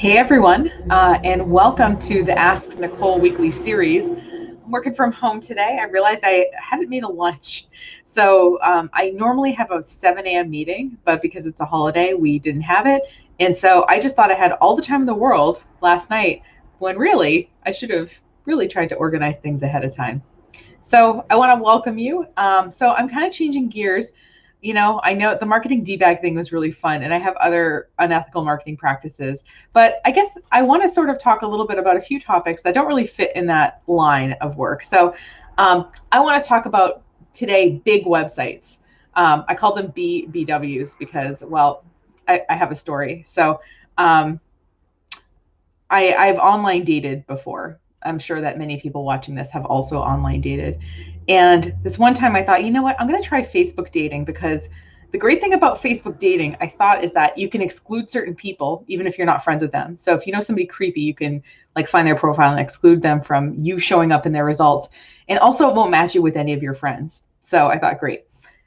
Hey everyone, and welcome to the Ask Nicole weekly series. I'm working from home today. I realized I hadn't made a lunch. So I normally have a 7 a.m. meeting, but because it's a holiday, we didn't have it. And so I just thought I had all the time in the world last night, when really I should have really tried to organize things ahead of time. So I want to welcome you. So I'm kind of changing gears. I know the marketing debag thing was really fun, and I have other unethical marketing practices. But I guess I want to sort of talk a little bit about a few topics that don't really fit in that line of work. So I want to talk about today big websites. I call them BBWs because, well, I have a story. So I've online dated before. I'm sure that many people watching this have also online dated. And this one time I thought, you know what, I'm going to try Facebook dating because the great thing about Facebook dating, I thought, is that you can exclude certain people, even if you're not friends with them. So if you know somebody creepy, you can like find their profile and exclude them from you showing up in their results. And also it won't match you with any of your friends. So I thought, great.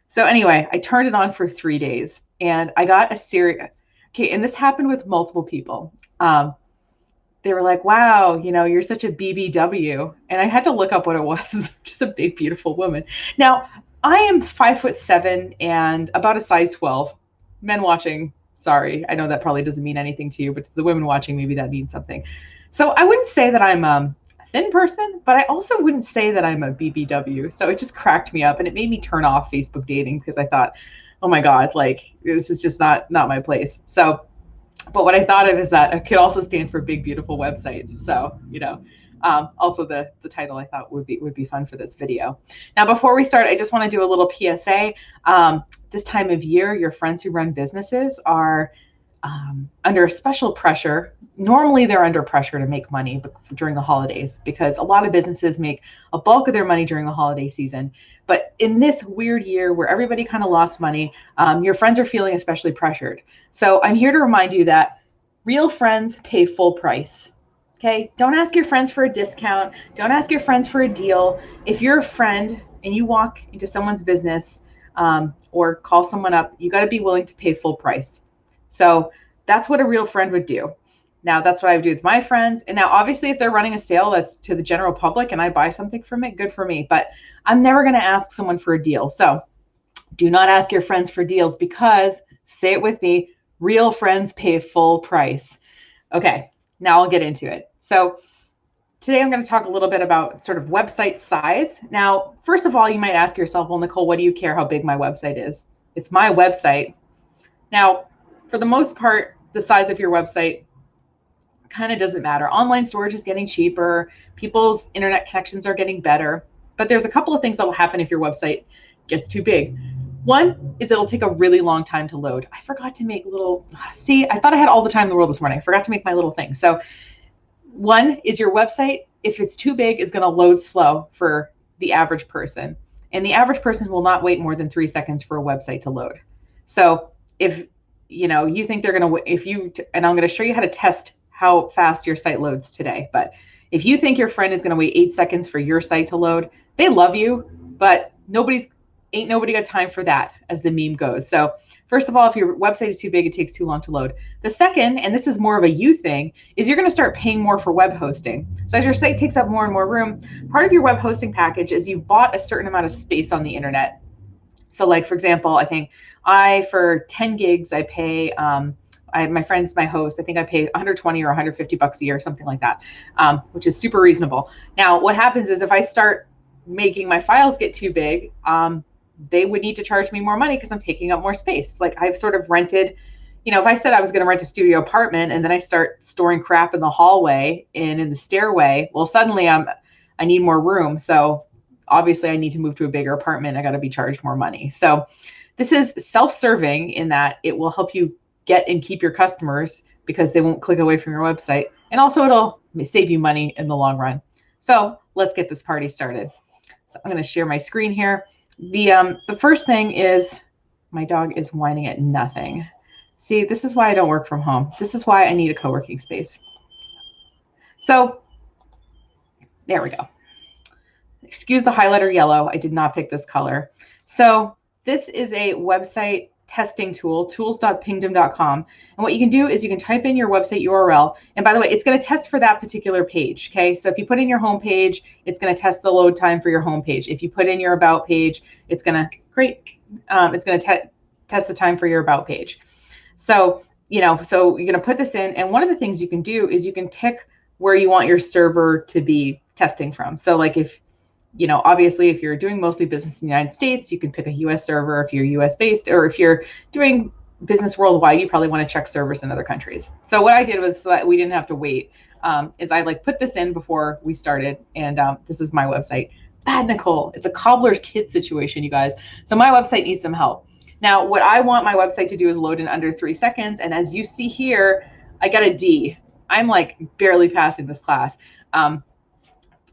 So anyway, I turned it on for 3 days and I got a series. Okay. And this happened with multiple people. They were like, wow, you're such a BBW. And I had to look up what it was. Just a big, beautiful woman. Now, I am 5'7" and about a size 12. Men watching, sorry, I know that probably doesn't mean anything to you, but to the women watching, maybe that means something. So I wouldn't say that I'm a thin person, but I also wouldn't say that I'm a BBW. So it just cracked me up and it made me turn off Facebook dating because I thought, oh my God, like this is just not my place. So but what I thought of is that it could also stand for big, beautiful websites. So, also the title I thought would be fun for this video. Now, before we start, I just want to do a little PSA. This time of year, your friends who run businesses are under special pressure. Normally, they're under pressure to make money during the holidays because a lot of businesses make a bulk of their money during the holiday season. But in this weird year where everybody kind of lost money, your friends are feeling especially pressured. So I'm here to remind you that real friends pay full price. Okay, don't ask your friends for a discount. Don't ask your friends for a deal. If you're a friend and you walk into someone's business or call someone up, you got to be willing to pay full price. So that's what a real friend would do. Now, that's what I would do with my friends. And now, obviously, if they're running a sale that's to the general public and I buy something from it, good for me. But I'm never going to ask someone for a deal. So do not ask your friends for deals because, say it with me, real friends pay full price. Okay, now I'll get into it. So today I'm going to talk a little bit about sort of website size. Now, first of all, you might ask yourself, well, Nicole, what do you care how big my website is? It's my website. Now, for the most part, the size of your website kind of doesn't matter. Online storage is getting cheaper. People's internet connections are getting better. But there's a couple of things that will happen if your website gets too big. One is it'll take a really long time to load. I forgot to make I thought I had all the time in the world this morning. I forgot to make my little thing. So one is your website, if it's too big, is going to load slow for the average person. And the average person will not wait more than 3 seconds for a website to load. So if you think they're going to, and I'm going to show you how to test how fast your site loads today. But if you think your friend is going to wait 8 seconds for your site to load, they love you, but ain't nobody got time for that, as the meme goes. So first of all, if your website is too big, it takes too long to load. The second, and this is more of a you thing, is you're going to start paying more for web hosting. So as your site takes up more and more room, part of your web hosting package is you've bought a certain amount of space on the internet. So like, for example, I think for 10 gigs, I pay, my friend's my host. I think I pay 120 or 150 bucks a year, something like that, which is super reasonable. Now, what happens is if I start making my files get too big, they would need to charge me more money because I'm taking up more space. Like I've sort of rented, if I said I was going to rent a studio apartment and then I start storing crap in the hallway and in the stairway, well, suddenly I need more room. So obviously I need to move to a bigger apartment. I got to be charged more money. So this is self-serving in that it will help you get and keep your customers because they won't click away from your website. And also it'll save you money in the long run. So let's get this party started. So I'm going to share my screen here. The first thing is my dog is whining at nothing. See, this is why I don't work from home. This is why I need a co-working space. So there we go. Excuse the highlighter yellow. I did not pick this color. So this is a website testing tool, tools.pingdom.com. And what you can do is you can type in your website URL. And by the way, it's going to test for that particular page. Okay. So if you put in your home page, it's going to test the load time for your home page. If you put in your about page, it's going to, it's going to test the time for your about page. So, so you're going to put this in. And one of the things you can do is you can pick where you want your server to be testing from. So like if, obviously if you're doing mostly business in the United States, you can pick a US server if you're US based, or if you're doing business worldwide, you probably want to check servers in other countries. So what I did was, so that we didn't have to wait, is I put this in before we started. And this is my website. Bad Nicole. It's a cobbler's kid situation, you guys. So my website needs some help. Now, what I want my website to do is load in under 3 seconds. And as you see here, I got a D. I'm like barely passing this class.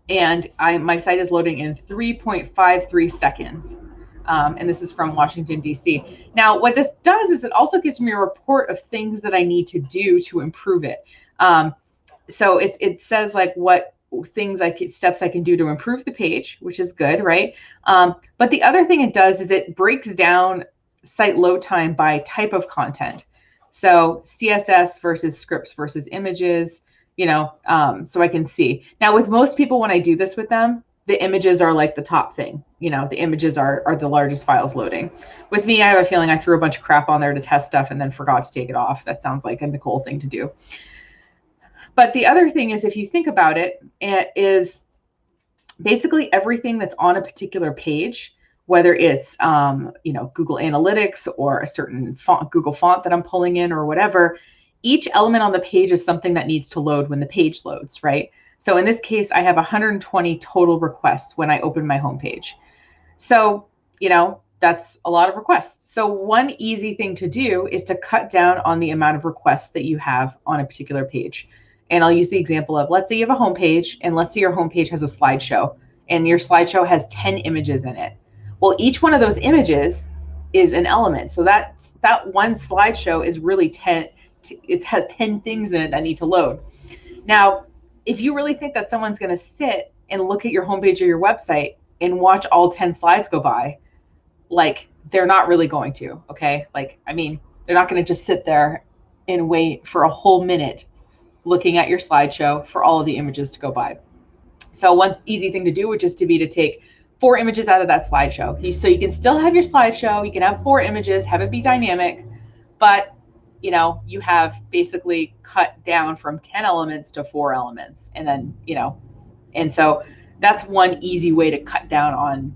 And my site is loading in 3.53 seconds. And this is from Washington, D.C. Now, what this does is it also gives me a report of things that I need to do to improve it. So it says like what steps I can do to improve the page, which is good, right? But the other thing it does is it breaks down site load time by type of content. So CSS versus scripts versus images, so I can see. Now with most people, when I do this with them, the images are like the top thing. The images are the largest files loading. With me, I have a feeling I threw a bunch of crap on there to test stuff and then forgot to take it off. That sounds like a Nicole thing to do. But the other thing is, if you think about it, is basically everything that's on a particular page, whether it's Google Analytics or a certain Google font that I'm pulling in or whatever, each element on the page is something that needs to load when the page loads, right? So in this case, I have 120 total requests when I open my homepage. So, that's a lot of requests. So one easy thing to do is to cut down on the amount of requests that you have on a particular page. And I'll use the example of, let's say you have a homepage, and let's say your homepage has a slideshow, and your slideshow has 10 images in it. Well, each one of those images is an element. So that one slideshow is really 10. It has 10 things in it that need to load. Now, if you really think that someone's going to sit and look at your homepage or your website and watch all 10 slides go by, like, they're not really going to, okay? They're not going to just sit there and wait for a whole minute looking at your slideshow for all of the images to go by. So one easy thing to do would just be to take 4 images out of that slideshow. So you can still have your slideshow, you can have 4 images, have it be dynamic, but you have basically cut down from 10 elements to 4 elements. And then, and so that's one easy way to cut down on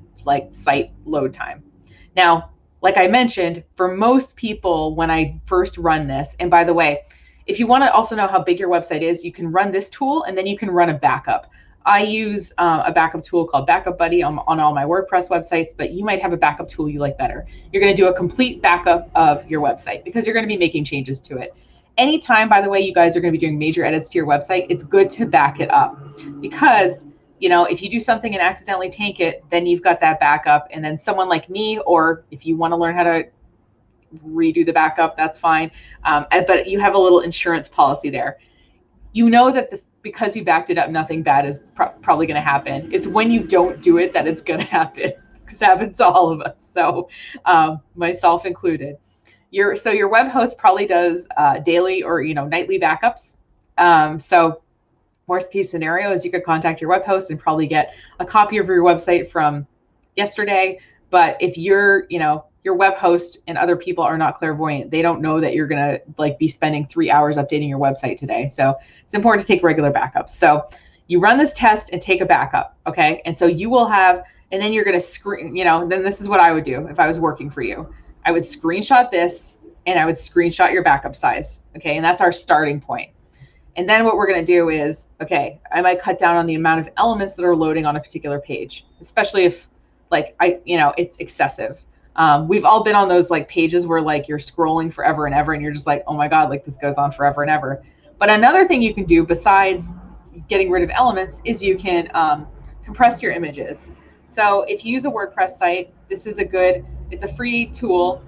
site load time. Now, like I mentioned, for most people, when I first run this, and by the way, if you want to also know how big your website is, you can run this tool and then you can run a backup. I use a backup tool called Backup Buddy on all my WordPress websites, but you might have a backup tool you like better. You're going to do a complete backup of your website because you're going to be making changes to it. Anytime, by the way, you guys are going to be doing major edits to your website, it's good to back it up because, if you do something and accidentally tank it, then you've got that backup. And then someone like me, or if you want to learn how to redo the backup, that's fine. But you have a little insurance policy there. That because you backed it up, nothing bad is probably going to happen. It's when you don't do it that it's going to happen, because it happens to all of us. So myself included. Your web host probably does daily or nightly backups. So worst case scenario is you could contact your web host and probably get a copy of your website from yesterday. But if your web host and other people are not clairvoyant, they don't know that you're going to be spending 3 hours updating your website today. So it's important to take regular backups. So you run this test and take a backup. Okay. And so you will have, and then you're going to screen, then this is what I would do if I was working for you. I would screenshot this and I would screenshot your backup size. Okay. And that's our starting point. And then what we're going to do is, okay, I might cut down on the amount of elements that are loading on a particular page, especially if it's excessive. We've all been on those pages where you're scrolling forever and ever and you're just like, oh my God, this goes on forever and ever. But another thing you can do besides getting rid of elements is you can compress your images. So if you use a WordPress site, this is it's a free tool,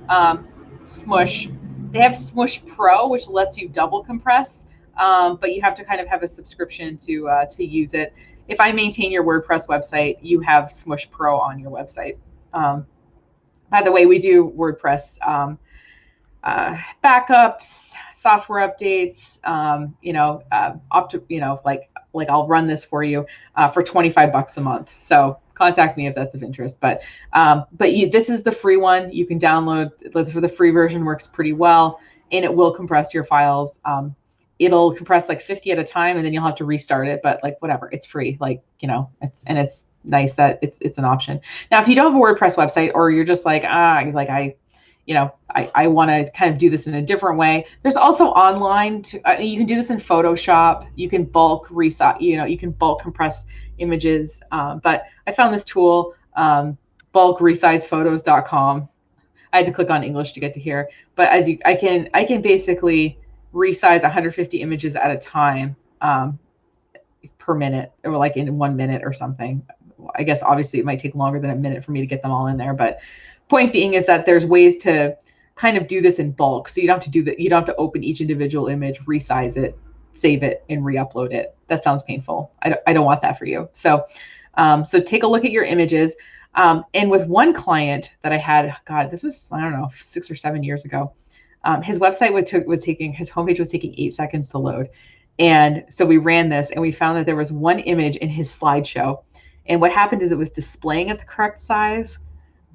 Smush. They have Smush Pro, which lets you double compress, but you have to kind of have a subscription to use it. If I maintain your WordPress website, you have Smush Pro on your website. By the way, we do WordPress backups, software updates, like I'll run this for you for 25 bucks a month. So contact me if that's of interest. But this is the free one. You can download for the free version, works pretty well, and it will compress your files. It'll compress like 50 at a time, and then you'll have to restart it. But like whatever, it's free. Like it's nice that it's an option. Now, if you don't have a WordPress website, or you're just like I want to kind of do this in a different way. There's also online. You can do this in Photoshop. You can bulk resize. You can bulk compress images. But I found this tool, bulkresizePhotos.com. I had to click on English to get to here. But I can basically resize 150 images at a time per minute, or like in 1 minute or something. I guess obviously it might take longer than a minute for me to get them all in there, but point being is that there's ways to kind of do this in bulk. So you don't have to do that. You don't have to open each individual image, resize it, save it, and re-upload it. That sounds painful. I don't want that for you. So take a look at your images. And with one client that I had, God, this was, I don't know, 6 or 7 years ago. His website his homepage was taking 8 seconds to load. And so we ran this, and we found that there was one image in his slideshow. And what happened is it was displaying at the correct size,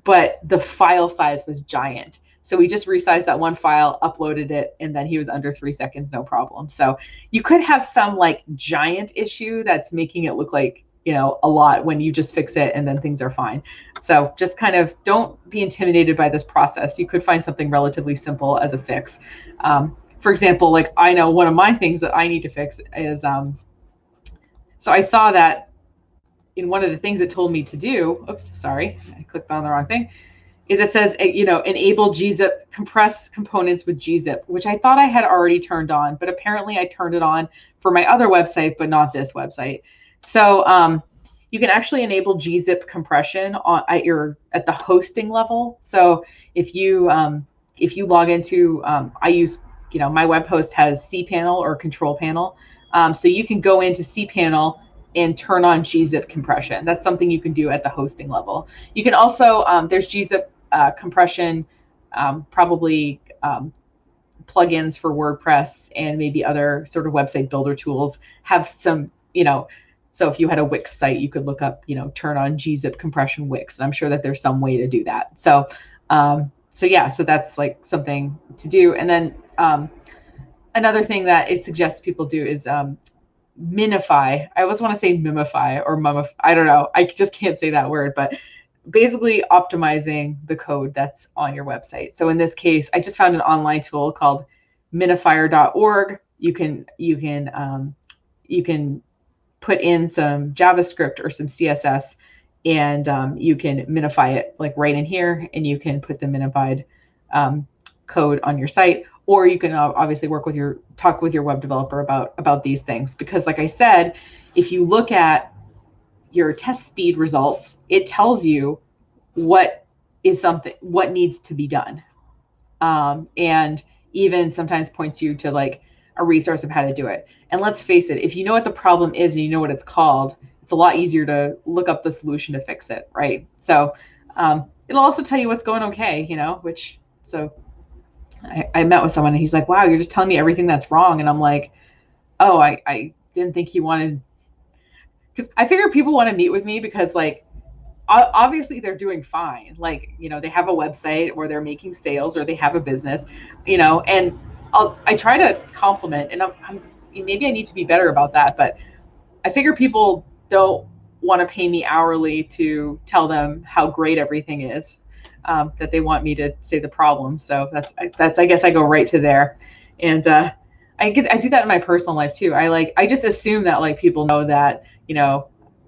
but the file size was giant. So we just resized that one file, uploaded it, and then he was under 3 seconds, no problem. So you could have some like giant issue that's making it look like, a lot when you just fix it and then things are fine. So just kind of don't be intimidated by this process. You could find something relatively simple as a fix. For example, like I know one of my things that I need to fix is, so I saw that in one of the things it told me to do, oops, sorry, I clicked on the wrong thing, is it says, enable gzip, compress components with gzip, which I thought I had already turned on, but apparently I turned it on for my other website, but not this website. So you can actually enable gzip compression at the hosting level. So if you log into, I use, my web host has cPanel or control panel. So you can go into cPanel and turn on gzip compression. That's something you can do at the hosting level. You can also, there's gzip compression, probably plugins for WordPress and maybe other sort of website builder tools have some, so if you had a Wix site, you could look up, turn on gzip compression Wix. I'm sure that there's some way to do that. So, so that's like something to do. And then another thing that it suggests people do is Minify. I always want to say Mimify or Mumify. I don't know. I just can't say that word, but basically optimizing the code that's on your website. So in this case, I just found an online tool called minifier.org. You can put in some JavaScript or some CSS, and you can minify it like right in here, and you can put the minified code on your site. Or you can obviously talk with your web developer about these things, because like I said, if you look at your test speed results, it tells you what needs to be done, and even sometimes points you to like a resource of how to do it. And let's face it, if you know what the problem is and you know what it's called, it's a lot easier to look up the solution to fix it, right? So it'll also tell you what's going okay, I met with someone and he's like, wow, you're just telling me everything that's wrong. And I'm like, oh, I didn't think you wanted, because I figure people want to meet with me because like, obviously they're doing fine. Like, they have a website or they're making sales or they have a business, and I try to compliment, and maybe I need to be better about that, but I figure people don't want to pay me hourly to tell them how great everything is. That they want me to say the problem. So that's I guess I go right to there. And I do that in my personal life too. I just assume that like people know that,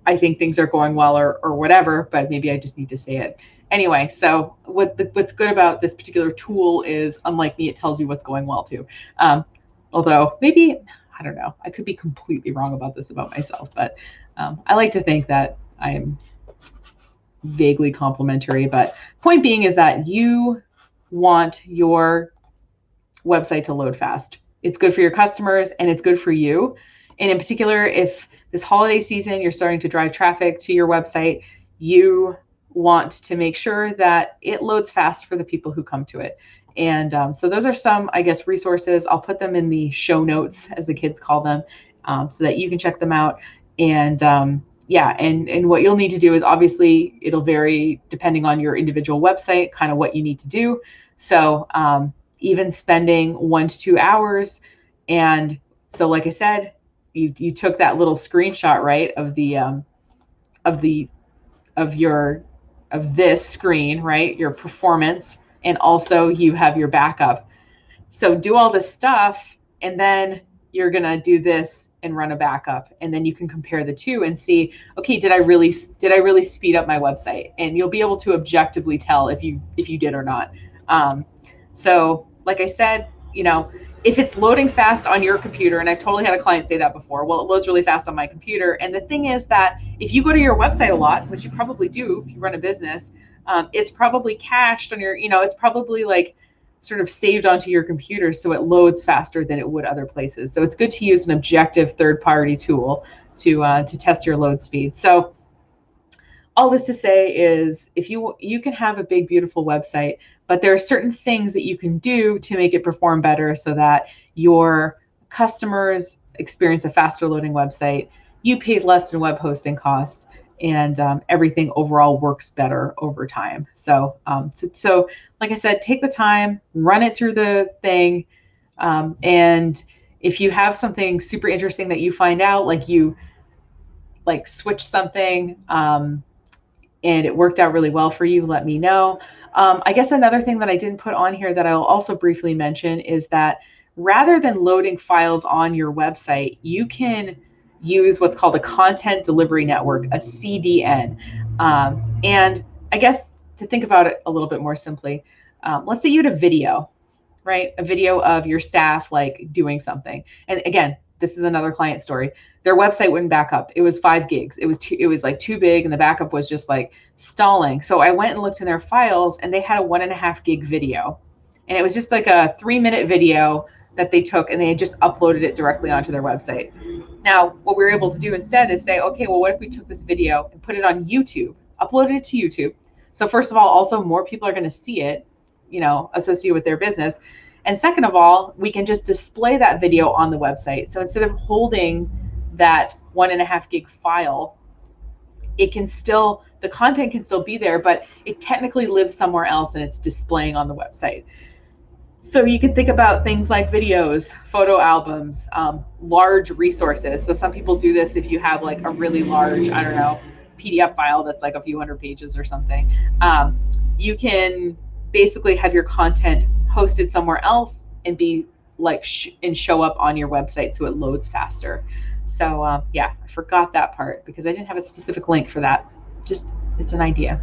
I think things are going well or whatever, but maybe I just need to say it. Anyway, so what's good about this particular tool is, unlike me, it tells you what's going well too. Although maybe, I don't know, I could be completely wrong about this about myself, but I like to think that I'm vaguely complimentary. But point being is that you want your website to load fast. It's good for your customers and it's good for you. And in particular, if this holiday season you're starting to drive traffic to your website, you want to make sure that it loads fast for the people who come to it. And so those are some, I guess, resources. I'll put them in the show notes, as the kids call them, so that you can check them out. And yeah, and what you'll need to do is, obviously it'll vary depending on your individual website, kind of what you need to do. So even spending 1 to 2 hours. And so, like I said, you took that little screenshot, right, of this screen, right, your performance, and also you have your backup. So do all this stuff, and then you're gonna do this and run a backup, and then you can compare the two and see, okay, did I really speed up my website? And you'll be able to objectively tell if you did or not. So like I said, if it's loading fast on your computer, and I've totally had a client say that before, well, it loads really fast on my computer. And the thing is that if you go to your website a lot, which you probably do if you run a business, it's probably cached on your, it's probably like sort of saved onto your computer, so it loads faster than it would other places. So it's good to use an objective third-party tool to test your load speed. So all this to say is, if you can have a big, beautiful website, but there are certain things that you can do to make it perform better so that your customers experience a faster loading website, you pay less in web hosting costs, and everything overall works better over time. So like I said, take the time, run it through the thing, and if you have something super interesting that you find out, like you switch something, and it worked out really well for you, let me know. I guess another thing that I didn't put on here that I'll also briefly mention is that rather than loading files on your website, you can use what's called a content delivery network, a CDN. And I guess to think about it a little bit more simply, let's say you had a video, right? A video of your staff doing something. And again, this is another client story. Their website wouldn't back up. It was 5 gigs. It was too big, and the backup was just stalling. So I went and looked in their files, and they had a 1.5 gig video, and it was just like a 3-minute video that they took, and they had just uploaded it directly onto their website. Now, what we were able to do instead is say, okay, well, what if we took this video and put it on YouTube, uploaded it to YouTube? So first of all, also more people are going to see it, associated with their business. And second of all, we can just display that video on the website. So instead of holding that 1.5 gig file, the content can still be there, but it technically lives somewhere else, and it's displaying on the website. So you can think about things like videos, photo albums, large resources. So some people do this if you have a really large, I don't know, PDF file that's a few hundred pages or something. You can basically have your content hosted somewhere else and be and show up on your website, so it loads faster. So yeah, I forgot that part because I didn't have a specific link for that. Just, it's an idea.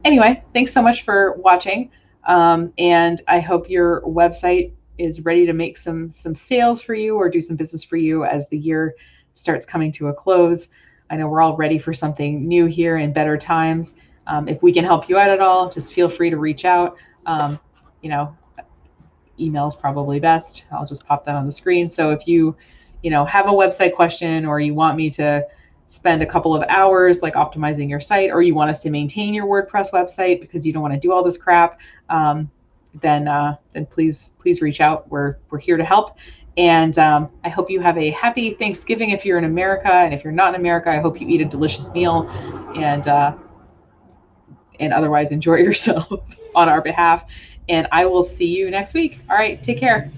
Anyway, thanks so much for watching. And I hope your website is ready to make some sales for you or do some business for you as the year starts coming to a close. I know we're all ready for something new here in better times. If we can help you out at all, just feel free to reach out. Email is probably best. I'll just pop that on the screen. So if you have a website question, or you want me to spend a couple of hours optimizing your site, or you want us to maintain your WordPress website because you don't want to do all this crap, then please reach out. We're here to help. And I hope you have a happy Thanksgiving if you're in America, and if you're not in America, I hope you eat a delicious meal and otherwise enjoy yourself on our behalf. And I will see you next week. All right, take care.